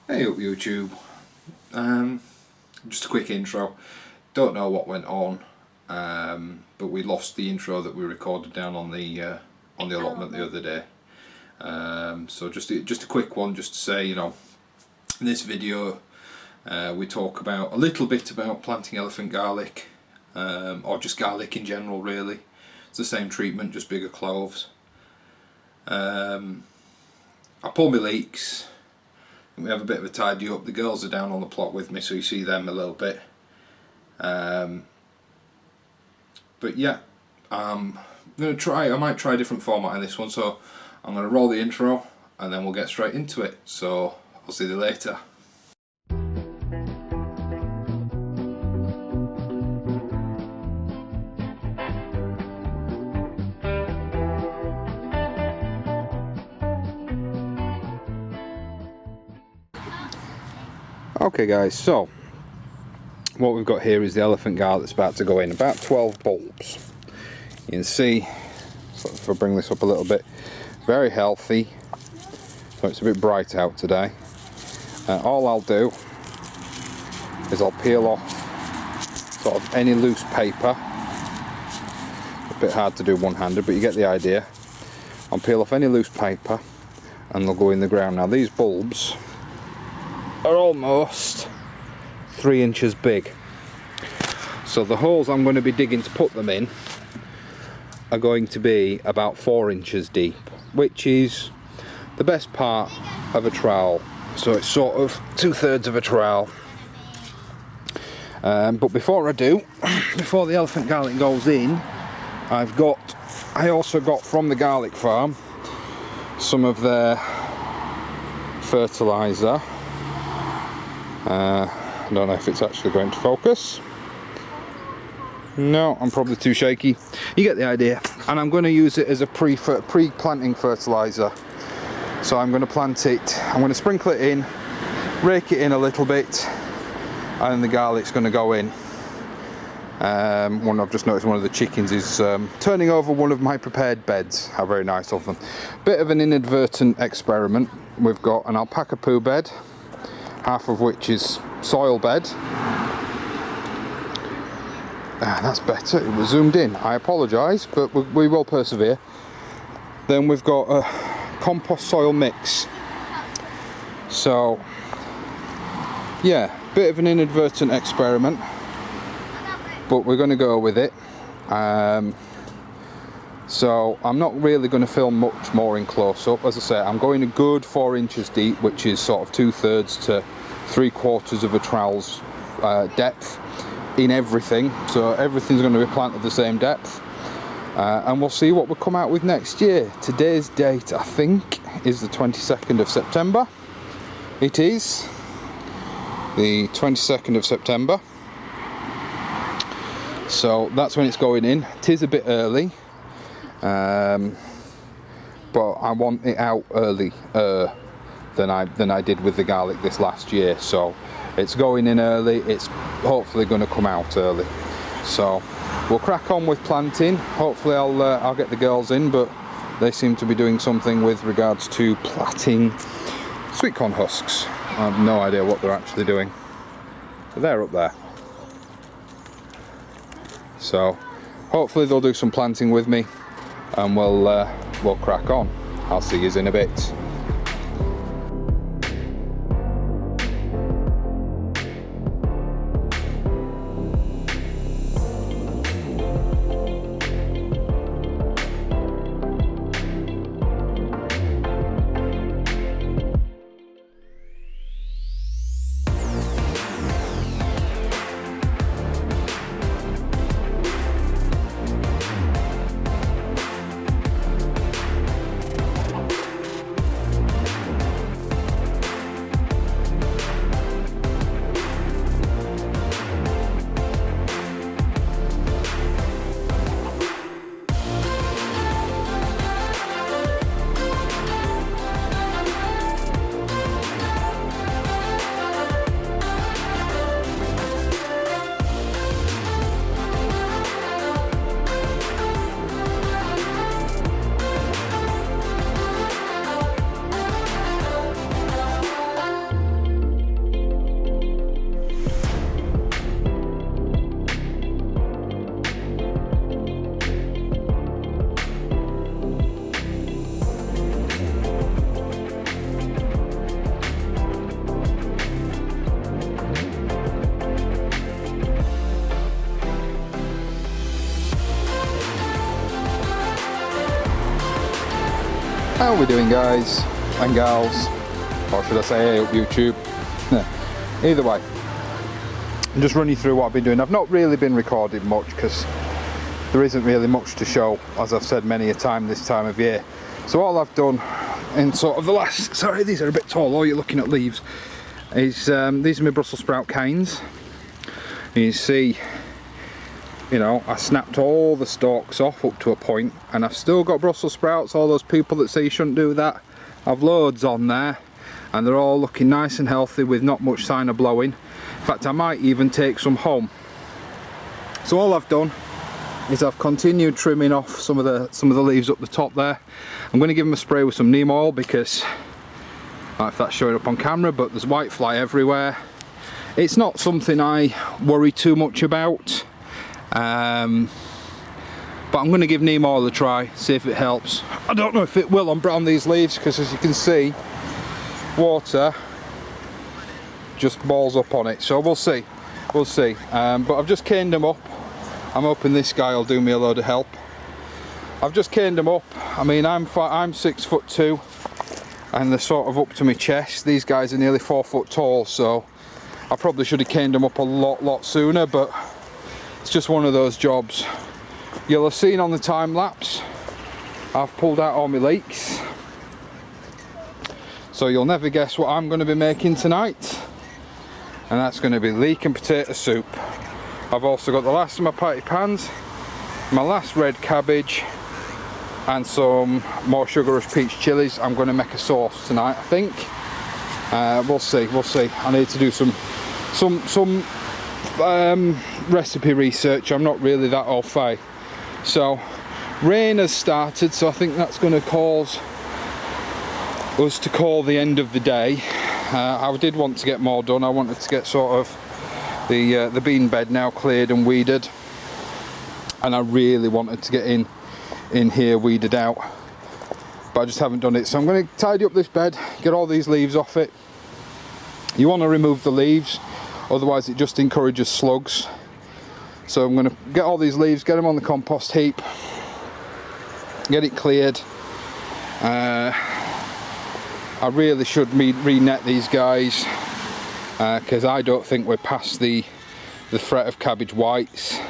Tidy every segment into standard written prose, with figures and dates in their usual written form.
Hey up YouTube, just a quick intro. Don't know what went on, but we lost the intro that we recorded down on the allotment the other day. So just a quick one, just to say, in this video we talk about a little bit about planting elephant garlic, or just garlic in general really. It's the same treatment, just bigger cloves. I pull my leeks. We have a bit of a tidy up. The girls are down on the plot with me, so you see them a little bit. But yeah, I'm gonna try. I might try a different format in this one. So I'm gonna roll the intro, and then we'll get straight into it. So I'll see you later. Okay guys, so what we've got here is the elephant garlic that's about to go in, about 12 bulbs. You can see, if I bring this up a little bit, very healthy, so it's a bit bright out today. All I'll do is I'll peel off sort of any loose paper. A bit hard to do one-handed, but you get the idea. I'll peel off any loose paper and they'll go in the ground. Now these bulbs are almost 3 inches big, so the holes I'm going to be digging to put them in are going to be about 4 inches deep, which is the best part of a trowel, so it's sort of 2/3 of a trowel. But before I do, before the elephant garlic goes in, I also got from the garlic farm some of their fertilizer. I don't know if it's actually going to focus. No, I'm probably too shaky. You get the idea. And I'm going to use it as a pre-planting fertilizer. So I'm going to plant it, I'm going to sprinkle it in, rake it in a little bit, and then the garlic's going to go in. I've just noticed one of the chickens is turning over one of my prepared beds. How very nice of them. Bit of an inadvertent experiment. We've got an alpaca poo bed, half of which is soil bed. That's better, it was zoomed in. I apologise, but we will persevere. Then we've got a compost soil mix. So, yeah, bit of an inadvertent experiment, but we're going to go with it. So I'm not really going to film much more in close-up. As I say, I'm going a good 4 inches deep, which is sort of 2/3 to 3/4 of a trowel's depth in everything. So everything's going to be planted the same depth, and we'll see what we'll come out with next year. Today's date, I think, is the 22nd of September. It is the 22nd of September. So that's when it's going in. It is a bit early. But I want it out early than I did with the garlic this last year, so it's going in early. It's hopefully going to come out early, so we'll crack on with planting. Hopefully I'll get the girls in, but they seem to be doing something with regards to plaiting sweet corn husks. I have no idea what they're actually doing, but they're up there, so hopefully they'll do some planting with me, and we'll crack on. I'll see you in a bit. How are we doing, guys and gals? Or should I say, hey up YouTube? Either way, I'm just running through what I've been doing. I've not really been recording much because there isn't really much to show, as I've said many a time this time of year. So all I've done in sort of the last, sorry, these are a bit tall, you're looking at leaves, is these are my Brussels sprout canes. And you see, you know, I snapped all the stalks off up to a point, and I've still got Brussels sprouts. All those people that say you shouldn't do that, I've loads on there, and they're all looking nice and healthy with not much sign of blowing. In fact, I might even take some home. So all I've done is I've continued trimming off some of the leaves up the top there. I'm going to give them a spray with some neem oil because, I don't know if that's showing up on camera, but there's whitefly everywhere. It's not something I worry too much about, but I'm going to give neem oil a try, see if it helps. I don't know if it will on these leaves because, as you can see, water just balls up on it, so we'll see. But I've just caned them up. I'm hoping this guy will do me a load of help. I've just caned them up. I mean, I'm 6'2", and they're sort of up to my chest. These guys are nearly 4 foot tall, so I probably should have caned them up a lot sooner, but it's just one of those jobs. You'll have seen on the time lapse, I've pulled out all my leeks. So you'll never guess what I'm going to be making tonight. And that's going to be leek and potato soup. I've also got the last of my patty pans, my last red cabbage, and some more Sugar Rush peach chilies. I'm going to make a sauce tonight, I think. We'll see. I need to do some recipe research. I'm not really that au fait. So rain has started, so I think that's going to cause us to call the end of the day. I did want to get more done. I wanted to get sort of the bean bed now cleared and weeded, and I really wanted to get in here weeded out, but I just haven't done it. So I'm going to tidy up this bed, get all these leaves off it. You want to remove the leaves, otherwise it just encourages slugs. So I'm going to get all these leaves, get them on the compost heap, get it cleared. I really should re-net these guys because I don't think we're past the threat of cabbage whites. In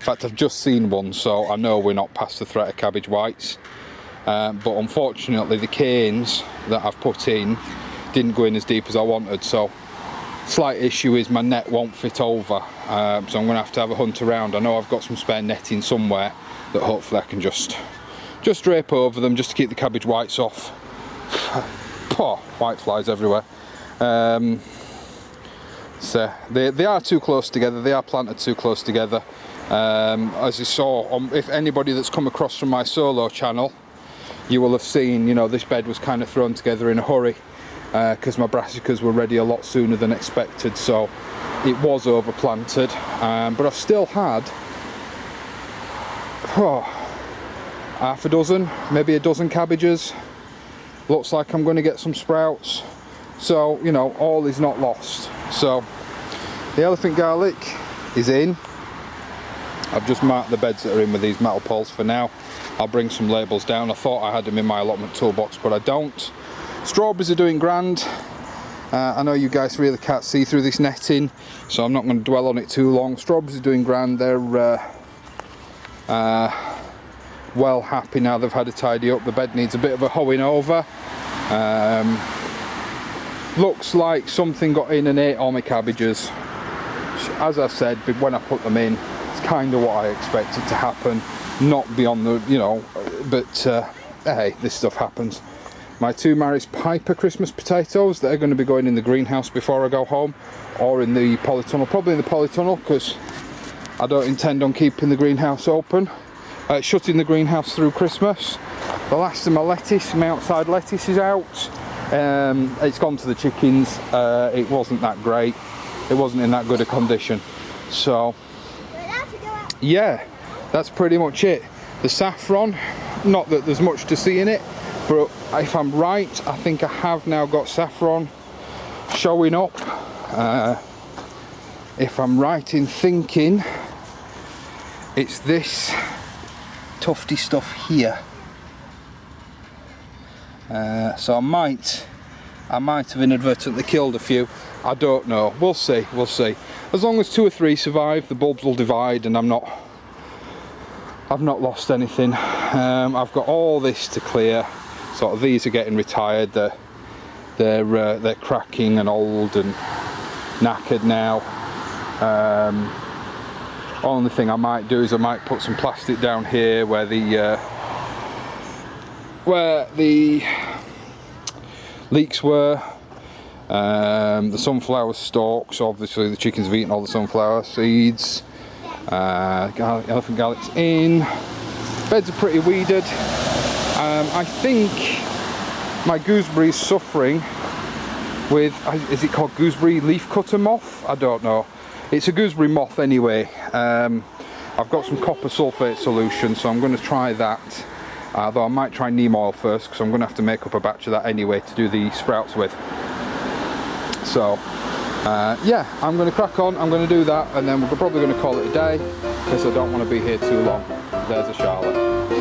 fact, I've just seen one, so I know we're not past the threat of cabbage whites. But unfortunately, the canes that I've put in didn't go in as deep as I wanted, so slight issue is my net won't fit over, so I'm going to have a hunt around. I know I've got some spare netting somewhere that hopefully I can just drape over them just to keep the cabbage whites off. Oh, white flies everywhere. So they are too close together, they are planted too close together. As you saw, if anybody that's come across from my solo channel, you will have seen, you know, this bed was kind of thrown together in a hurry because my brassicas were ready a lot sooner than expected, so it was overplanted. But I've still had half a dozen, maybe a dozen cabbages. Looks like I'm going to get some sprouts, so you know, all is not lost. So the elephant garlic is in. I've just marked the beds that are in with these metal poles for now. I'll bring some labels down. I thought I had them in my allotment toolbox, but I don't. Strawberries are doing grand. I know you guys really can't see through this netting, so I'm not going to dwell on it too long. Strawberries are doing grand. They're well happy now they've had a tidy up. The bed needs a bit of a hoeing over. Looks like something got in and ate all my cabbages. As I said, when I put them in, it's kind of what I expected to happen, not beyond the, you know, but hey, this stuff happens. My 2 Maris Piper Christmas potatoes, they're going to be going in the greenhouse before I go home, or in the polytunnel, probably in the polytunnel, because I don't intend on keeping the greenhouse open, shutting the greenhouse through Christmas. The last of my lettuce, my outside lettuce, is out. It's gone to the chickens. It wasn't that great. It wasn't in that good a condition. So yeah, that's pretty much it. The saffron, not that there's much to see in it, but if I'm right, I think I have now got saffron showing up. If I'm right in thinking, it's this tufty stuff here. So I might have inadvertently killed a few. I don't know. We'll see. We'll see. As long as 2 or 3 survive, the bulbs will divide, and I've not lost anything. I've got all this to clear. Sort of these are getting retired. They're cracking and old and knackered now. Only thing I might do is I might put some plastic down here where the leaks were. The sunflower stalks, obviously the chickens have eaten all the sunflower seeds. Elephant garlic's in. Beds are pretty weeded. I think my gooseberry is suffering with, is it called gooseberry leaf cutter moth? I don't know. It's a gooseberry moth anyway. I've got some copper sulfate solution, so I'm going to try that. Though I might try neem oil first, because I'm going to have to make up a batch of that anyway to do the sprouts with. So yeah, I'm going to crack on, I'm going to do that, and then we're probably going to call it a day, because I don't want to be here too long. There's a Charlotte.